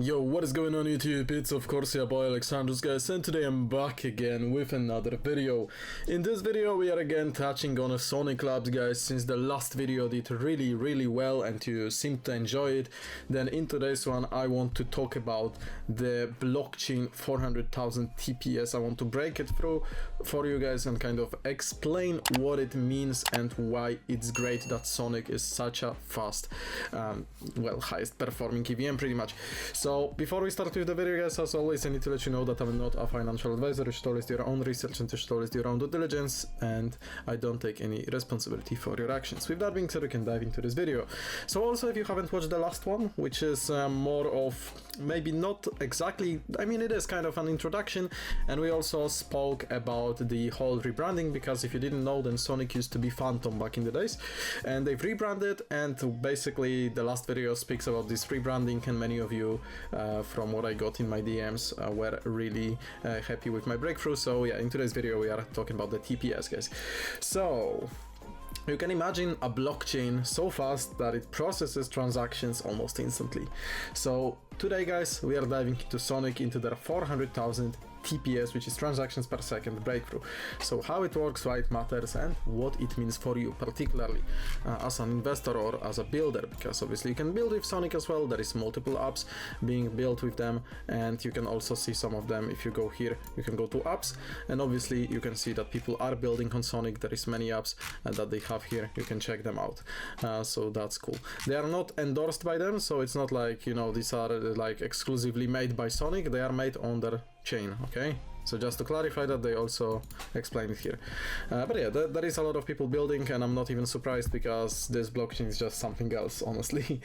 Yo, what is going on YouTube? It's of course your boy Alexandrus, guys, and today I'm back again with another video. In this video we are again touching on Sonic Labs, guys. Since the last video did really well and you seem to enjoy it, then in today's one I want to talk about the blockchain 400,000 TPS. I want to break it through for you guys and kind of explain what it means and why it's great that Sonic is such a fast, highest performing EVM pretty much. So before we start with the video, guys, as always, I need to let you know that I'm not a financial advisor. You should always do your own research and you should always do your own due diligence, and I don't take any responsibility for your actions. With that being said, we can dive into this video. So also, if you haven't watched the last one, which is more of maybe not exactly, I mean it is kind of an introduction, and we also spoke about the whole rebranding, because if you didn't know, then Sonic used to be Phantom back in the days, and they've rebranded, and basically the last video speaks about this rebranding, and many of you from what I got in my DMs were really happy with my breakthrough. So yeah, in today's video we are talking about the TPS, guys. So you can imagine a blockchain so fast that it processes transactions almost instantly. So today, guys, we are diving into Sonic, into their 400,000 TPS, which is transactions per second breakthrough. So how it works, why it matters, and what it means for you, particularly as an investor or as a builder, because obviously you can build with Sonic as well. There is multiple apps being built with them, and you can also see some of them. If you go here, you can go to apps, and obviously you can see that people are building on Sonic. There is many apps that they have here. You can check them out. So that's cool. They are not endorsed by them, so it's not like, you know, these are like exclusively made by Sonic. They are made on their chain, okay? So just to clarify that, they also explain it here. But yeah, there is a lot of people building, and I'm not even surprised, because this blockchain is just something else, honestly.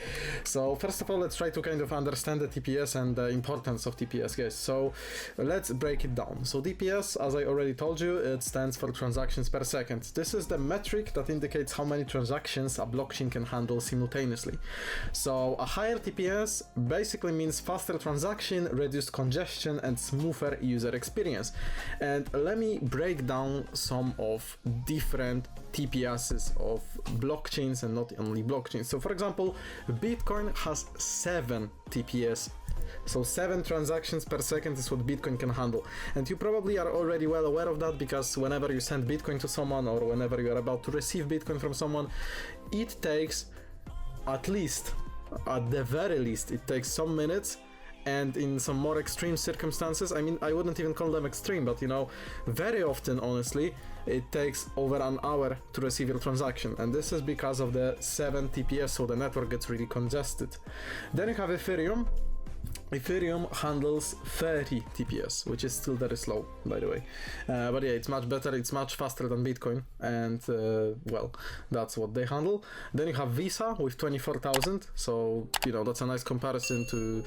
So first of all, let's try to kind of understand the TPS and the importance of TPS, guys. So let's break it down. So TPS, as I already told you, it stands for transactions per second. This is the metric that indicates how many transactions a blockchain can handle simultaneously. So a higher TPS basically means faster transaction, reduced congestion, and smoother user experience. And let me break down some of different TPSs of blockchains, and not only blockchains. So for example, Bitcoin has 7 TPS. So 7 transactions per second is what Bitcoin can handle. And you probably are already well aware of that, because whenever you send Bitcoin to someone, or whenever you are about to receive Bitcoin from someone, it takes at the very least, it takes some minutes. And in some more extreme circumstances, I mean, I wouldn't even call them extreme, but you know, very often, honestly, it takes over an hour to receive your transaction. And this is because of the 7 TPS, so the network gets really congested. Then you have Ethereum. Ethereum handles 30 TPS, which is still very slow, by the way. But yeah, it's much better, it's much faster than Bitcoin, and well, that's what they handle. Then you have Visa with 24,000, so you know, that's a nice comparison to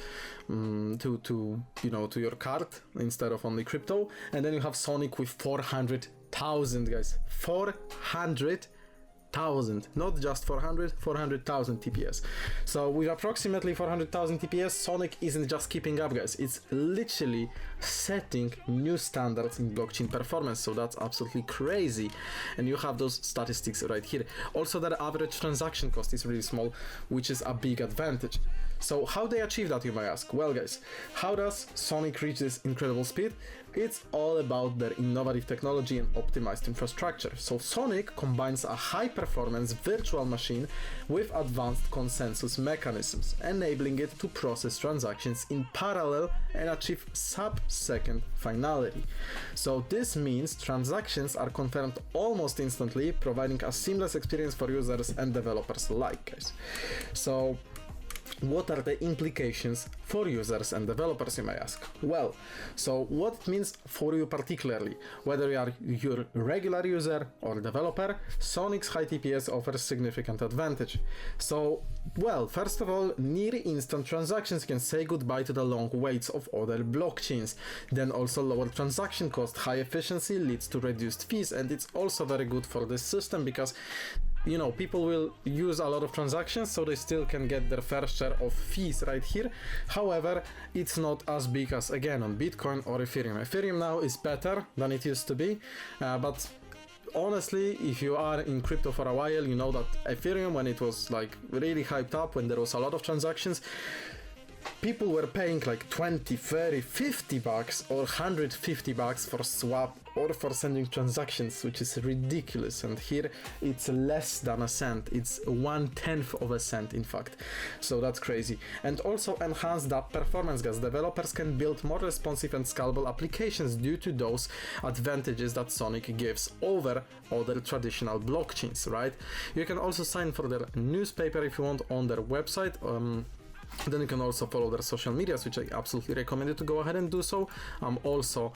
you know, to your card instead of only crypto. And then you have Sonic with 400,000, guys. 400,000, not just 400,000 TPS. So with approximately 400,000 TPS, Sonic isn't just keeping up, guys. It's literally setting new standards in blockchain performance. So that's absolutely crazy. And you have those statistics right here. Also, their average transaction cost is really small, which is a big advantage. So how they achieve that, you may ask? Well, guys, how does Sonic reach this incredible speed? It's all about their innovative technology and optimized infrastructure. So Sonic combines a high-performance virtual machine with advanced consensus mechanisms, enabling it to process transactions in parallel and achieve sub-second finality. So this means transactions are confirmed almost instantly, providing a seamless experience for users and developers alike, guys. So what are the implications for users and developers, you may ask? Well, so what it means for you particularly, whether you are your regular user or developer, Sonic's high TPS offers significant advantage. So, well, first of all, near instant transactions can say goodbye to the long waits of other blockchains. Then also lower transaction cost, high efficiency leads to reduced fees, and it's also very good for this system, because you know, people will use a lot of transactions, so they still can get their fair share of fees right here. However, it's not as big as, again, on Bitcoin or Ethereum. Ethereum now is better than it used to be, but honestly, if you are in crypto for a while, you know that Ethereum, when it was like really hyped up, when there was a lot of transactions, people were paying like 20, 30, 50 bucks or 150 bucks for swap or for sending transactions, which is ridiculous. And here it's less than a cent. It's 1/10 of a cent, in fact. So that's crazy. And also enhanced app performance, guys. Developers can build more responsive and scalable applications due to those advantages that Sonic gives over other traditional blockchains, right? You can also sign for their newspaper if you want on their website. Then you can also follow their social medias, which I absolutely recommend you to go ahead and do so. I'm also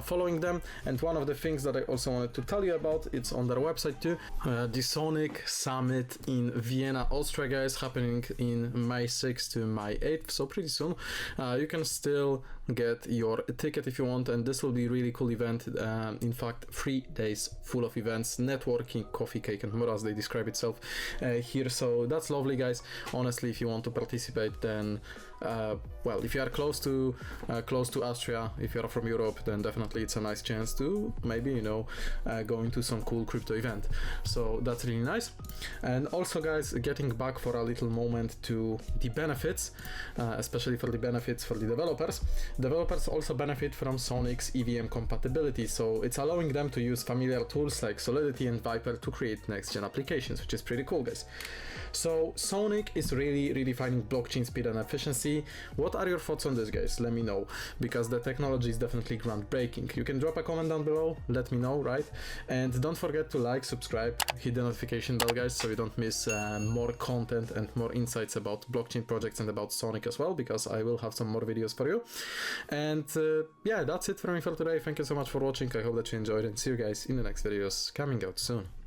following them, and one of the things that I also wanted to tell you about, it's on their website too. The Sonic Summit in Vienna, Austria, guys, happening in May 6th to May 8th, so pretty soon. You can still get your ticket if you want, and this will be a really cool event. In fact, 3 days full of events, networking, coffee, cake, and more, as they describe itself here. So that's lovely, guys. Honestly, if you want to participate, then well, if you are close to Austria, if you are from Europe, then definitely it's a nice chance to maybe, you know, go into some cool crypto event. So that's really nice. And also, guys, getting back for a little moment to the benefits, especially for the benefits for the developers. Developers also benefit from Sonic's EVM compatibility, so it's allowing them to use familiar tools like Solidity and Viper to create next-gen applications, which is pretty cool, guys. So Sonic is really redefining blockchain speed and efficiency. What are your thoughts on this, guys? Let me know, because the technology is definitely groundbreaking. You can drop a comment down below, let me know, right? And don't forget to like, subscribe, hit the notification bell, guys, so you don't miss more content and more insights about blockchain projects and about Sonic as well, because I will have some more videos for you. And yeah, that's it for me for today. Thank you so much for watching. I hope that you enjoyed, and see you guys in the next videos coming out soon.